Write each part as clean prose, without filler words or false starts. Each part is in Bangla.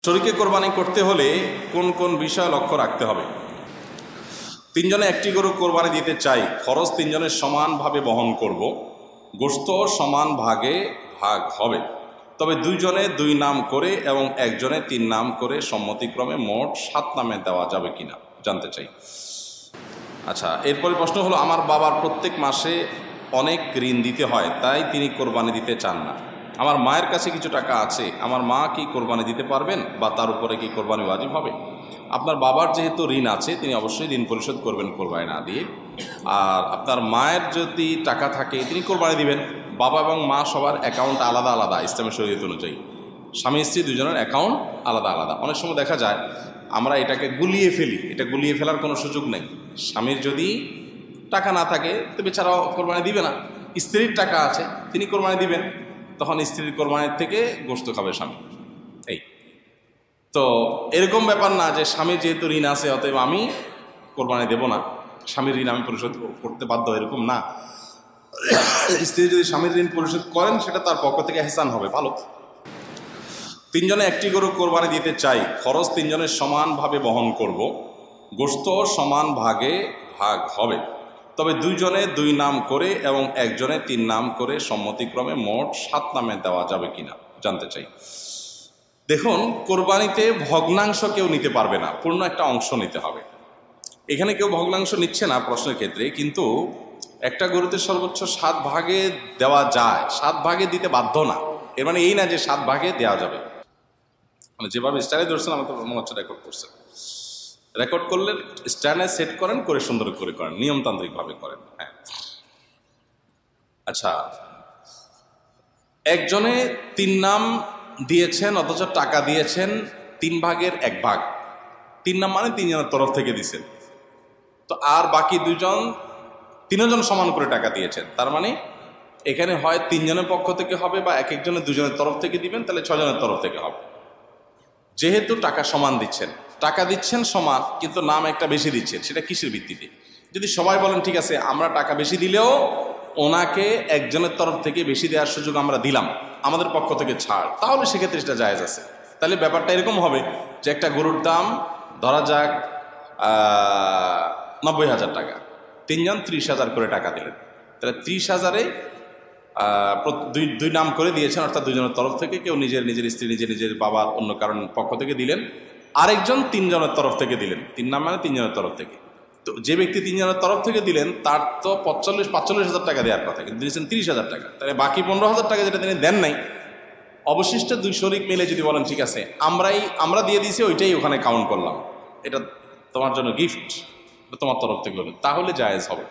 শরীকে কোরবানি করতে হলে কোন কোন বিষয় লক্ষ্য রাখতে হবে? তিনজনে একটি গরু কোরবানি দিতে চাই, খরচ তিনজনের সমানভাবে বহন করব, গোশত সমান ভাগে ভাগ হবে, তবে দুইজনে দুই নাম করে এবং একজনে তিন নাম করে সম্মতিক্রমে মোট 7 নামে দেওয়া যাবে কিনা জানতে চাই। আচ্ছা, এরপরে প্রশ্ন হলো, আমার বাবার প্রত্যেক মাসে অনেক ঋণ দিতে হয়, তাই তিনি কোরবানি দিতে চান না। আমার মায়ের কাছে কিছু টাকা আছে, আমার মা কি কোরবানি দিতে পারবেন বা তার উপরে কি কোরবানি ওয়াজিব হবে? আপনার বাবার যেহেতু ঋণ আছে, তিনি অবশ্যই ঋণ পরিশোধ করবেন কোরবানি না দিয়ে। আর আপনার মায়ের যদি টাকা থাকে, তিনি কোরবানি দিবেন। বাবা এবং মা সবার অ্যাকাউন্ট আলাদা আলাদা ইসলামের শরীয়ত অনুযায়ী। স্বামী স্ত্রী দুজনের অ্যাকাউন্ট আলাদা আলাদা। অনেক সময় দেখা যায় আমরা এটাকে গুলিয়ে ফেলি, এটা গুলিয়ে ফেলার কোনো সুযোগ নেই। স্বামীর যদি টাকা না থাকে তো বেচারাও কোরবানি দিবে না, স্ত্রীর টাকা আছে তিনি কোরবানি দিবেন, তখন স্ত্রীর কোরবানির থেকে গোশত খাবে স্বামী। এই তো এরকম ব্যাপার না যে স্বামীর যেহেতু ঋণ আছে অতএব আমি কোরবানি দেব না, স্বামীর ঋণ আমি পরিশোধ করতে বাধ্য, এরকম না। স্ত্রী যদি স্বামীর ঋণ পরিশোধ করেন সেটা তার পক্ষ থেকে এহসান হবে, ভালো। তিনজনে একটি গরু কোরবানি দিতে চাই, খরচ তিনজনের সমানভাবে বহন করব, গোশত সমান ভাগে ভাগ হবে, তবে দুইজনে দুই নাম করে এবং একজনে তিন নাম করে সম্মতিক্রমে মোট 7 নামে দেওয়া যাবে কিনা জানতে চাই। দেখুন, কোরবানিতে ভগ্নাংশ কেউ নিতে পারবে না, পূর্ণ একটা অংশ নিতে হবে। এখানে কেউ ভগ্নাংশ নিচ্ছে না প্রশ্নের ক্ষেত্রে, কিন্তু একটা গরুতে সর্বোচ্চ 7 ভাগে দেওয়া যায়, 7 ভাগে দিতে বাধ্য না। এর মানে এই না যে 7 ভাগে দেওয়া যাবে। মানে যেভাবে স্টাইলে ধরছেন আমার তো মনে হচ্ছে রেকর্ড করছেন, রেকর্ড করলে স্ট্যান্ডে সেট করেন, করে সুন্দর করে করেন, নিয়মতান্ত্রিকভাবে করেন। হ্যাঁ, আচ্ছা, একজনে 3 নাম দিয়েছেন অথচ টাকা দিয়েছেন 3 ভাগের 1 ভাগ। 3 নাম মানে 3 জনের তরফ থেকে দিয়েছেন, তো আর বাকি দুজন 3 জন সমান করে টাকা দিয়েছেন। তার মানে এখানে হয় 3 জনের পক্ষ থেকে হবে বা এক একজনের 2 জনের তরফ থেকে দিবেন, তাহলে 6 জনের তরফ থেকে হবে। যেহেতু টাকা সমান দিচ্ছেন, টাকা দিচ্ছেন সমান, কিন্তু নাম একটা বেশি দিচ্ছেন, সেটা কিসের ভিত্তিতে? যদি সবাই বলেন ঠিক আছে আমরা টাকা বেশি দিলেও ওনাকে একজনের তরফ থেকে বেশি দেওয়ার সুযোগ আমরা দিলাম, আমাদের পক্ষ থেকে ছাড়, তাহলে সেক্ষেত্রে সেটা জায়েজ আছে। তাহলে ব্যাপারটা এরকম হবে যে একটা গরুর দাম ধরা যাক 90,000 টাকা, 3 জন 30,000 করে টাকা দিলেন, তাহলে 30,000-এ দুই নাম করে দিয়েছেন, অর্থাৎ 2 জনের তরফ থেকে, কেউ নিজের স্ত্রী, নিজের বাবার অন্য কারণ পক্ষ থেকে দিলেন, আরেকজন 3 জনের তরফ থেকে দিলেন। 3 নাম মানে 3 জনের তরফ থেকে। তো যে ব্যক্তি 3 জনের তরফ থেকে দিলেন তার তো 45,000 টাকা দেওয়ার কথা, কিন্তু দিয়েছেন 30,000 টাকা, তাহলে বাকি 15,000 টাকা যেটা তিনি দেন নাই, অবশিষ্ট 2 শরিক মিলে যদি বলেন ঠিক আছে আমরা দিয়ে দিয়েছি, ওইটাই ওখানে কাউন্ট করলাম, এটা তোমার জন্য গিফট, তোমার তরফ থেকে হলো, তাহলে জায়েজ হবে।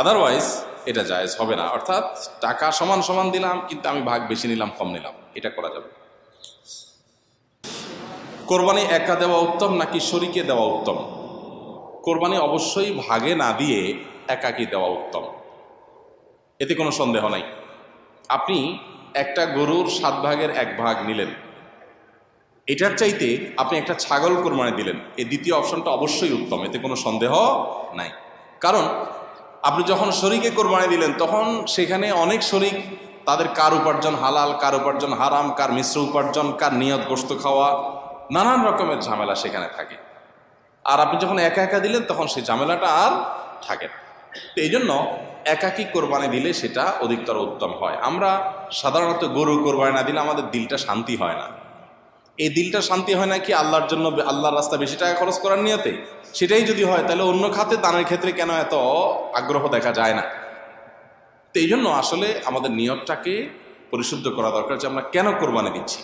আদারওয়াইজ এটা জায়েজ হবে না। অর্থাৎ টাকা সমান সমান দিলাম, কিন্তু আমি ভাগ বেশি নিলাম, কম নিলাম, এটা করা যাবে। কোরবানি একা দেওয়া উত্তম নাকি শরিকে দেওয়া উত্তম? কোরবানি অবশ্যই ভাগে না দিয়ে একাকি দেওয়া উত্তম, এতে কোনো সন্দেহ নাই। আপনি একটা গরুর 7 ভাগের 1 ভাগ নিলেন, এটার চাইতে আপনি একটা ছাগল কোরবানি দিলেন, এই দ্বিতীয় অপশনটা অবশ্যই উত্তম, এতে কোনো সন্দেহ নাই। কারণ আপনি যখন শরিকে কোরবানি দিলেন তখন সেখানে অনেক শরিক, তাদের কার উপার্জন হালাল, কার উপার্জন হারাম, কার মিশ্র উপার্জন, কার নিয়ত গোশত খাওয়া, নানান রকমের ঝামেলা সেখানে থাকে। আর আপনি যখন একা একা দিলেন তখন সেই ঝামেলাটা আর থাকে না। তো এই জন্য একাকি কোরবানি দিলে সেটা অধিকতর উত্তম হয়। আমরা সাধারণত গরু কোরবানি না দিলে আমাদের দিলটা শান্তি হয় না। এই দিলটা শান্তি হয় না কি আল্লাহর জন্য, আল্লাহর রাস্তা বেশি টাকা খরচ করার নিয়তে? সেটাই যদি হয় তাহলে অন্য খাতে দানের ক্ষেত্রে কেন এত আগ্রহ দেখা যায় না? তো এই জন্য আসলে আমাদের নিয়তটাকে পরিশুদ্ধ করা দরকার যে আমরা কেন কোরবানি দিচ্ছি।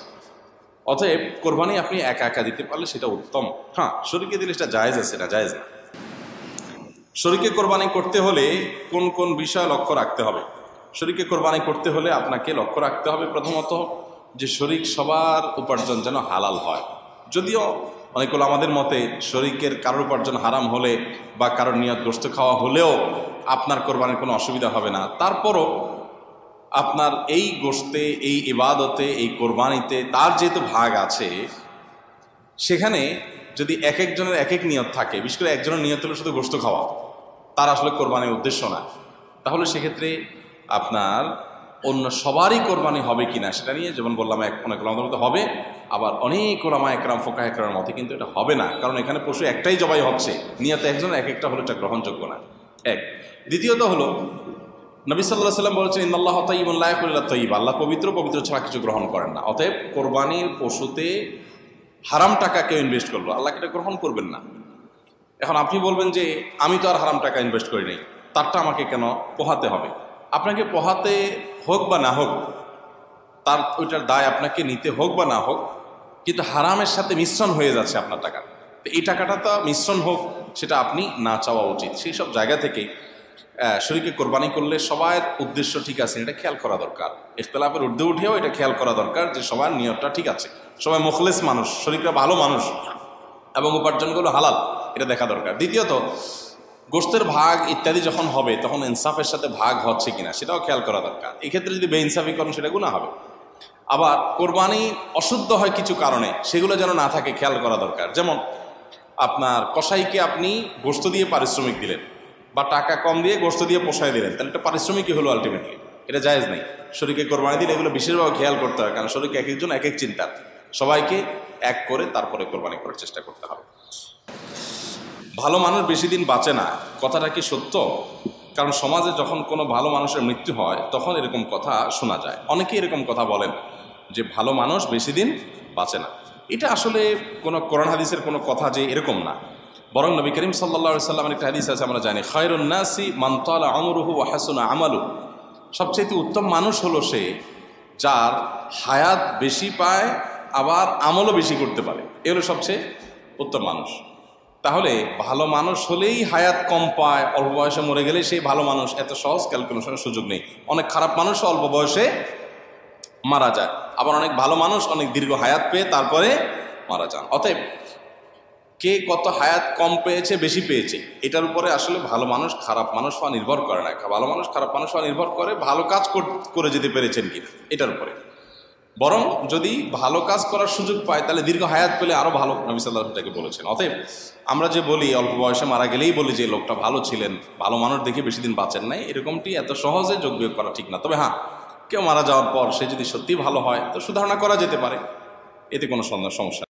অতএব কোরবানি আপনি একা একা দিতে পারলে সেটা উত্তম। হ্যাঁ, শরীকে দিলে সেটা জায়েজ আছে, না জায়েজ না। শরীকে কোরবানি করতে হলে কোন কোন বিষয় লক্ষ্য রাখতে হবে? শরীকে কোরবানি করতে হলে আপনাকে লক্ষ্য রাখতে হবে প্রথমত যে শরীক সবার উপার্জন যেন হালাল হয়। যদিও অনেকগুলো আমাদের মতে শরীকের কারোর উপার্জন হারাম হলে বা কারোর নিয়ত গোশত খাওয়া হলেও আপনার কোরবানির কোনো অসুবিধা হবে না, তারপরও আপনার এই গোশতে, এই ইবাদতে, এই কোরবানিতে তার যেহেতু ভাগ আছে, সেখানে যদি এক একজনের এক এক নিয়ত থাকে, বিশেষ করে একজনের নিয়ত হলো শুধু গোশত খাওয়া, তার আসলে কোরবানির উদ্দেশ্য না, তাহলে সেক্ষেত্রে আপনার অন্য সবারই কোরবানি হবে কিনা সেটা নিয়ে যেমন বললাম অনেক ওলামাদের মধ্যে হবে, আবার অনেক ওলামা একরাম ফোকাহ একরামের মতে কিন্তু এটা হবে না, কারণ এখানে পশু একটাই জবাই হচ্ছে, নিয়ত একজন এক একটা হলো এটা গ্রহণযোগ্য না। এক। দ্বিতীয়ত হলো নবী সাল্লাল্লাহু আলাইহি ওয়াসাল্লাম বলেছেন ইন্নাল্লাহা তাইয়্যিবুন লা ইয়াকুলু ইল্লা তাইয়্যিব, আল্লাহ পবিত্র, পবিত্র ছাড়া কিছু গ্রহণ করেন না। অতএব কোরবানির পশুতে হারাম টাকা কেউ ইনভেস্ট করলো, আল্লাহ এটা গ্রহণ করবেন না। এখন আপনি বলবেন যে আমি তো আর হারাম টাকা ইনভেস্ট করি নাই, তারটা আমাকে কেন পোহাতে হবে? আপনাকে পোহাতে হোক বা না হোক, তার ওইটার দায় আপনাকে নিতে হোক বা না হোক, কিন্তু হারামের সাথে মিশ্রণ হয়ে যাচ্ছে আপনার টাকা। তো এই টাকাটা তো মিশ্রণ হোক, সেটা আপনি না চাওয়া উচিত। সেই সব জায়গা থেকে শরীকে কোরবানি করলে সবার উদ্দেশ্য ঠিক আছে এটা খেয়াল করা দরকার। ইখতিলাফের ঊর্ধ্বে উঠেও এটা খেয়াল করা দরকার যে সবার নিয়তটা ঠিক আছে, সবাই মুখলেস মানুষ, শরীকরা ভালো মানুষ এবং উপার্জনগুলো হালাল, এটা দেখা দরকার। দ্বিতীয়ত গোশতের ভাগ ইত্যাদি যখন হবে তখন ইনসাফের সাথে ভাগ হচ্ছে কিনা সেটাও খেয়াল করা দরকার। এক্ষেত্রে যদি বেইনসাফি করেন সেটা গুনাহ হবে। আবার কোরবানি অশুদ্ধ হয় কিছু কারণে, সেগুলো যেন না থাকে খেয়াল করা দরকার। যেমন আপনার কসাইকে আপনি গোশত দিয়ে পারিশ্রমিক দিলেন বা টাকা কম দিয়ে গোশত দিয়ে পোষায় দিলেন, তাহলে এটা পারিশ্রমিকই হলো আলটিমেটলি, এটা জায়েজ নেই। শরীকে কোরবানি দিলে এগুলো বিশেষভাবে খেয়াল করতে হয়, কারণ শরীকে এক একজন এক এক চিন্তার, সবাইকে এক করে তারপরে কোরবানি করার চেষ্টা করতে হবে। ভালো মানুষ বেশি দিন বাঁচে না, কথাটা কি সত্য? কারণ সমাজে যখন কোনো ভালো মানুষের মৃত্যু হয় তখন এরকম কথা শোনা যায়, অনেকেই এরকম কথা বলেন যে ভালো মানুষ বেশি দিন বাঁচে না। এটা আসলে কোনো কোরআন হাদিসের কোনো কথা যে এরকম না, বরং নবী করিম সাল্লাল্লাহু আলাইহি ওয়াসাল্লামের একটা হাদিস আছে আমরা জানি, খায়রুন নাসি মান তালা আমরুহু ওয়া হাসুনা আমালু, সবচেয়ে উত্তম মানুষ হলো সে যার হায়াত বেশি পায় আবার আমলও বেশি করতে পারে, এ হলো সবচেয়ে উত্তম মানুষ। তাহলে ভালো মানুষ হলেই হায়াত কম পায়, অল্প বয়সে মরে গেলে সেই ভালো মানুষ, এত সহজ ক্যালকুলেশনের সুযোগ নেই। অনেক খারাপ মানুষও অল্প বয়সে মারা যায়, আবার অনেক ভালো মানুষ অনেক দীর্ঘ হায়াত পেয়ে তারপরে মারা যান। অতএব কে কত হায়াত কম পেয়েছে বেশি পেয়েছে এটার উপরে আসলে ভালো মানুষ খারাপ মানুষ হওয়া নির্ভর করে না। ভালো মানুষ খারাপ মানুষ হওয়া নির্ভর করে ভালো কাজ করে যেতে পেরেছেন কিনা এটার উপরে। বরং যদি ভালো কাজ করার সুযোগ পায় তাহলে দীর্ঘ হায়াত পেলে আরো ভালো, নবী সাল্লাল্লাহু আলাইহি ওয়াসাল্লাম বলেছেন। অতএব আমরা যে বলি অল্প বয়সে মারা গেলেই বলি যে লোকটা ভালো ছিলেন, ভালো মানুষ দেখে বেশি দিন বাঁচেন নাই, এরকমটি এত সহজে যোগ বিয়োগ করা ঠিক না। তবে হ্যাঁ, কেউ মারা যাওয়ার পর সে যদি সত্যি ভালো হয় তো সুধারণা করা যেতে পারে, এতে কোনো সমস্যা